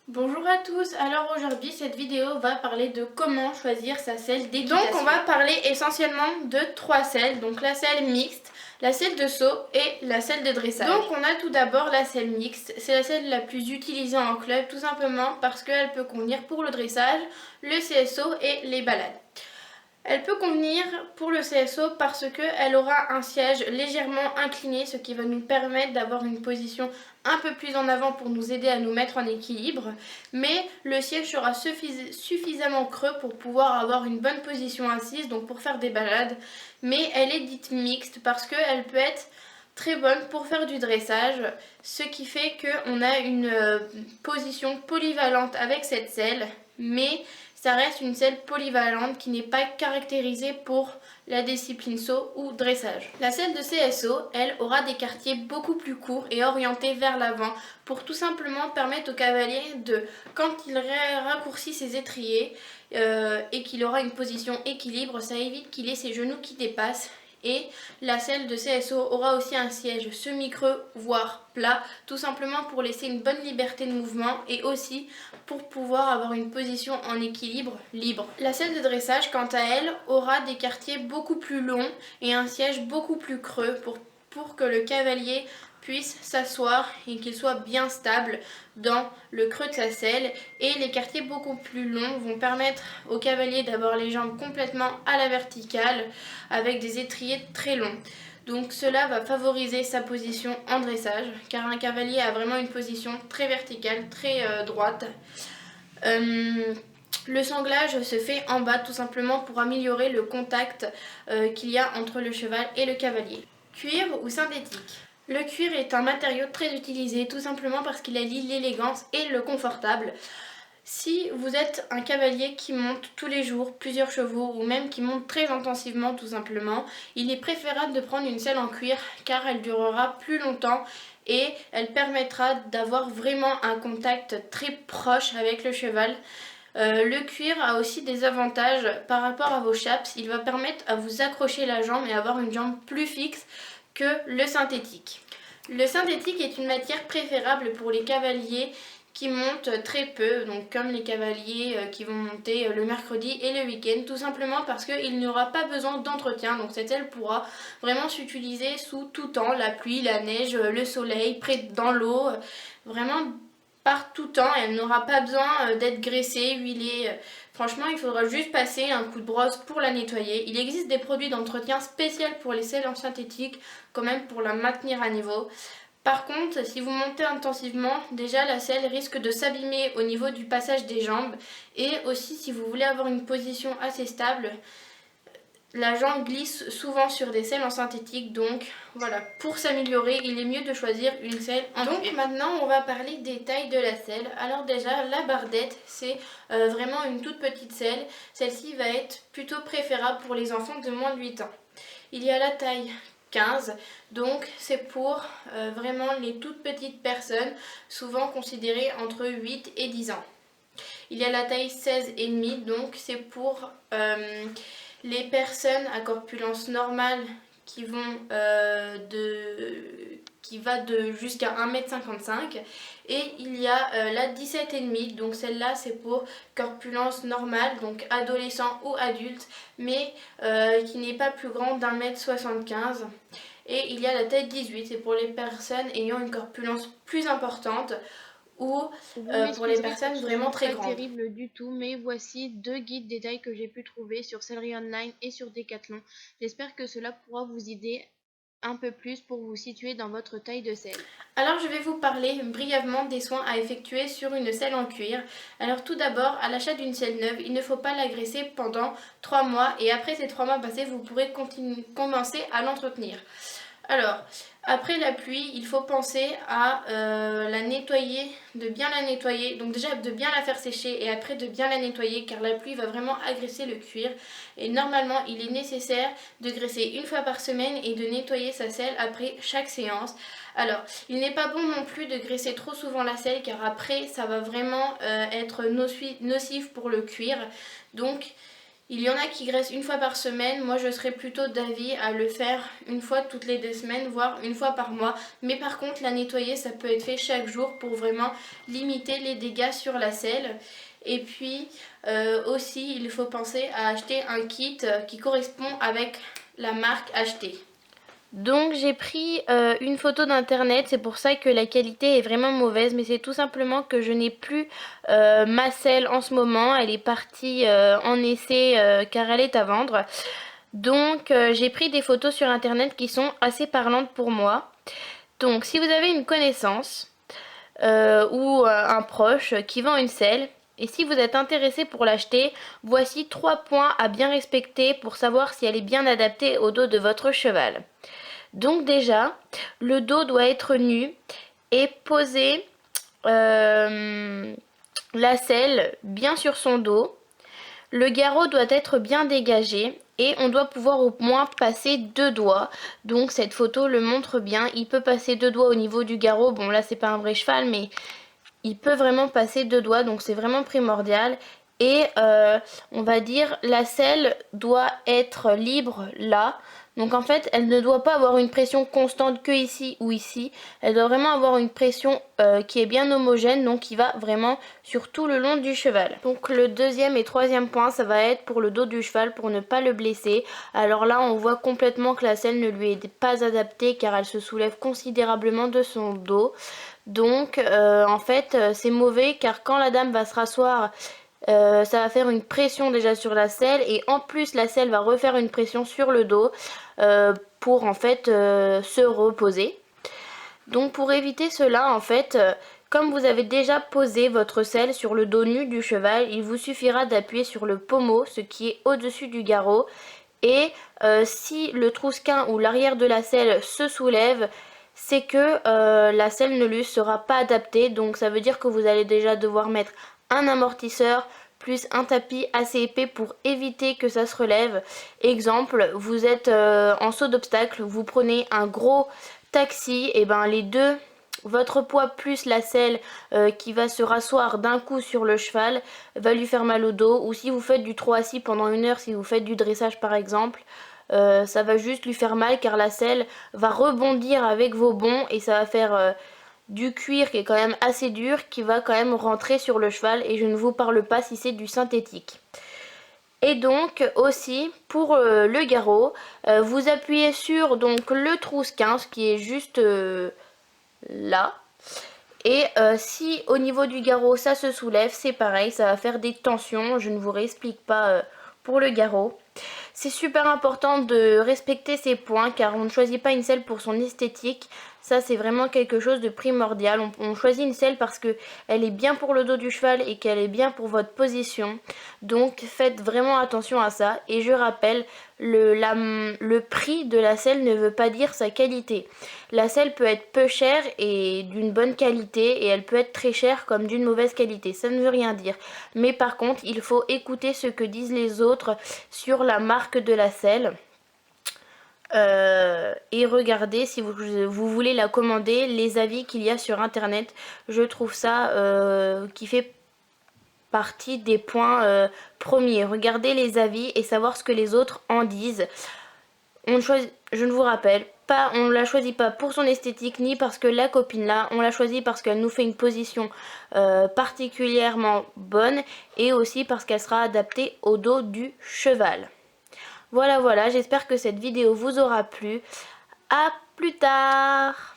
Bonjour à tous, alors aujourd'hui cette vidéo va parler de comment choisir sa selle d'équitation. Donc on va parler essentiellement de trois selles, donc la selle mixte, la selle de saut et la selle de dressage. Donc on a tout d'abord la selle mixte, c'est la selle la plus utilisée en club tout simplement parce qu'elle peut convenir pour le dressage, le CSO et les balades. Elle peut convenir pour le CSO parce qu'elle aura un siège légèrement incliné, ce qui va nous permettre d'avoir une position un peu plus en avant pour nous aider à nous mettre en équilibre. Mais le siège sera suffisamment creux pour pouvoir avoir une bonne position assise, donc pour faire des balades. Mais elle est dite mixte parce qu'elle peut être très bonne pour faire du dressage, ce qui fait qu'on a une position polyvalente avec cette selle, mais ça reste une selle polyvalente qui n'est pas caractérisée pour la discipline saut ou dressage. La selle de CSO, elle, aura des quartiers beaucoup plus courts et orientés vers l'avant pour tout simplement permettre au cavalier de, quand il raccourcit ses étriers et qu'il aura une position équilibre, ça évite qu'il ait ses genoux qui dépassent. Et la selle de CSO aura aussi un siège semi-creux, voire plat, tout simplement pour laisser une bonne liberté de mouvement et aussi pour pouvoir avoir une position en équilibre libre. La selle de dressage, quant à elle, aura des quartiers beaucoup plus longs et un siège beaucoup plus creux pour que le cavalier puisse s'asseoir et qu'il soit bien stable dans le creux de sa selle, et les quartiers beaucoup plus longs vont permettre au cavalier d'avoir les jambes complètement à la verticale avec des étriers très longs. Donc cela va favoriser sa position en dressage car un cavalier a vraiment une position très verticale, très droite. Le sanglage se fait en bas tout simplement pour améliorer le contact qu'il y a entre le cheval et le cavalier. Cuir ou synthétique? Le cuir est un matériau très utilisé tout simplement parce qu'il allie l'élégance et le confortable. Si vous êtes un cavalier qui monte tous les jours plusieurs chevaux ou même qui monte très intensivement tout simplement, il est préférable de prendre une selle en cuir car elle durera plus longtemps et elle permettra d'avoir vraiment un contact très proche avec le cheval. Le cuir a aussi des avantages par rapport à vos chaps. Il va permettre à vous accrocher la jambe et avoir une jambe plus fixe que le synthétique. Le synthétique est une matière préférable pour les cavaliers qui montent très peu, donc comme les cavaliers qui vont monter le mercredi et le week-end, tout simplement parce qu'il n'y aura pas besoin d'entretien. Donc cette selle pourra vraiment s'utiliser sous tout temps, la pluie, la neige, le soleil, dans l'eau, vraiment par tout temps. Elle n'aura pas besoin d'être graissée, huilée. Franchement, il faudra juste passer un coup de brosse pour la nettoyer. Il existe des produits d'entretien spéciaux pour les selles en synthétique, quand même pour la maintenir à niveau. Par contre, si vous montez intensivement, déjà la selle risque de s'abîmer au niveau du passage des jambes. Et aussi, si vous voulez avoir une position assez stable, la jambe glisse souvent sur des selles en synthétique. Donc voilà, pour s'améliorer, il est mieux de choisir une selle en cuir. Donc maintenant, on va parler des tailles de la selle. Alors déjà, la bardette, c'est vraiment une toute petite selle. Celle-ci va être plutôt préférable pour les enfants de moins de 8 ans. Il y a la taille 15, donc c'est pour vraiment les toutes petites personnes, souvent considérées entre 8 et 10 ans. Il y a la taille 16,5, donc c'est pour les personnes à corpulence normale qui va de jusqu'à 1,55 m. Et il y a la 17,5, donc celle-là c'est pour corpulence normale, donc adolescent ou adulte, mais qui n'est pas plus grande d'1,75 m. Et il y a la taille 18, c'est pour les personnes ayant une corpulence plus importante ou pour les personnes vraiment très grandes. Pas terrible du tout, mais voici deux guides des tailles que j'ai pu trouver sur Sellerie Online et sur Decathlon. J'espère que cela pourra vous aider un peu plus pour vous situer dans votre taille de selle. Alors je vais vous parler brièvement des soins à effectuer sur une selle en cuir. Alors tout d'abord, à l'achat d'une selle neuve, il ne faut pas la graisser pendant 3 mois et après ces 3 mois passés, vous pourrez commencer à l'entretenir. Alors, après la pluie, il faut penser à la nettoyer, de bien la nettoyer. Donc déjà de bien la faire sécher et après de bien la nettoyer car la pluie va vraiment agresser le cuir. Et normalement, il est nécessaire de graisser une fois par semaine et de nettoyer sa selle après chaque séance. Alors, il n'est pas bon non plus de graisser trop souvent la selle car après, ça va vraiment être nocif pour le cuir. Donc, Il y en a qui graissent une fois par semaine, moi je serais plutôt d'avis à le faire une fois toutes les 2 semaines, voire une fois par mois. Mais par contre la nettoyer ça peut être fait chaque jour pour vraiment limiter les dégâts sur la selle. Et puis aussi il faut penser à acheter un kit qui correspond avec la marque achetée. Donc j'ai pris une photo d'internet, c'est pour ça que la qualité est vraiment mauvaise, mais c'est tout simplement que je n'ai plus ma selle en ce moment, elle est partie en essai car elle est à vendre. Donc j'ai pris des photos sur internet qui sont assez parlantes pour moi. Donc si vous avez une connaissance ou un proche qui vend une selle, et si vous êtes intéressé pour l'acheter, voici 3 points à bien respecter pour savoir si elle est bien adaptée au dos de votre cheval. Donc déjà, le dos doit être nu et poser la selle bien sur son dos. Le garrot doit être bien dégagé et on doit pouvoir au moins passer 2 doigts. Donc cette photo le montre bien. Il peut passer 2 doigts au niveau du garrot. Bon là c'est pas un vrai cheval mais il peut vraiment passer 2 doigts donc c'est vraiment primordial. Et on va dire la selle doit être libre là. Donc en fait elle ne doit pas avoir une pression constante que ici ou ici. Elle doit vraiment avoir une pression qui est bien homogène, donc qui va vraiment sur tout le long du cheval. Donc le deuxième et troisième point ça va être pour le dos du cheval pour ne pas le blesser. Alors là on voit complètement que la selle ne lui est pas adaptée car elle se soulève considérablement de son dos. Donc en fait c'est mauvais car quand la dame va se rasseoir, ça va faire une pression déjà sur la selle et en plus la selle va refaire une pression sur le dos pour en fait se reposer. Donc pour éviter cela en fait, comme vous avez déjà posé votre selle sur le dos nu du cheval, il vous suffira d'appuyer sur le pommeau, ce qui est au-dessus du garrot. Et si le trousquin ou l'arrière de la selle se soulève, c'est que la selle ne lui sera pas adaptée. Donc ça veut dire que vous allez déjà devoir mettre un amortisseur plus un tapis assez épais pour éviter que ça se relève. Exemple, vous êtes en saut d'obstacle, vous prenez un gros taxi, et ben les deux, votre poids plus la selle qui va se rasseoir d'un coup sur le cheval va lui faire mal au dos. Ou si vous faites du trot assis pendant 1 heure, si vous faites du dressage par exemple, ça va juste lui faire mal car la selle va rebondir avec vos bonds et ça va faire du cuir qui est quand même assez dur qui va quand même rentrer sur le cheval, et je ne vous parle pas si c'est du synthétique. Et donc aussi pour le garrot, vous appuyez sur donc le trousquin, ce qui est juste là. Et si au niveau du garrot ça se soulève, c'est pareil, ça va faire des tensions. Je ne vous réexplique pas pour le garrot. C'est super important de respecter ces points car on ne choisit pas une selle pour son esthétique. Ça c'est vraiment quelque chose de primordial. On choisit une selle parce que elle est bien pour le dos du cheval et qu'elle est bien pour votre position. Donc faites vraiment attention à ça. Et je rappelle, le prix de la selle ne veut pas dire sa qualité. La selle peut être peu chère et d'une bonne qualité, et elle peut être très chère comme d'une mauvaise qualité. Ça ne veut rien dire. Mais par contre, il faut écouter ce que disent les autres sur la marque de la selle. Et regardez si vous voulez la commander, les avis qu'il y a sur internet. Je trouve ça qui fait partie des points premiers. Regardez les avis et savoir ce que les autres en disent. Je ne vous rappelle pas, on ne la choisit pas pour son esthétique ni parce que la copine là, on la choisit parce qu'elle nous fait une position particulièrement bonne et aussi parce qu'elle sera adaptée au dos du cheval. Voilà, j'espère que cette vidéo vous aura plu. À plus tard!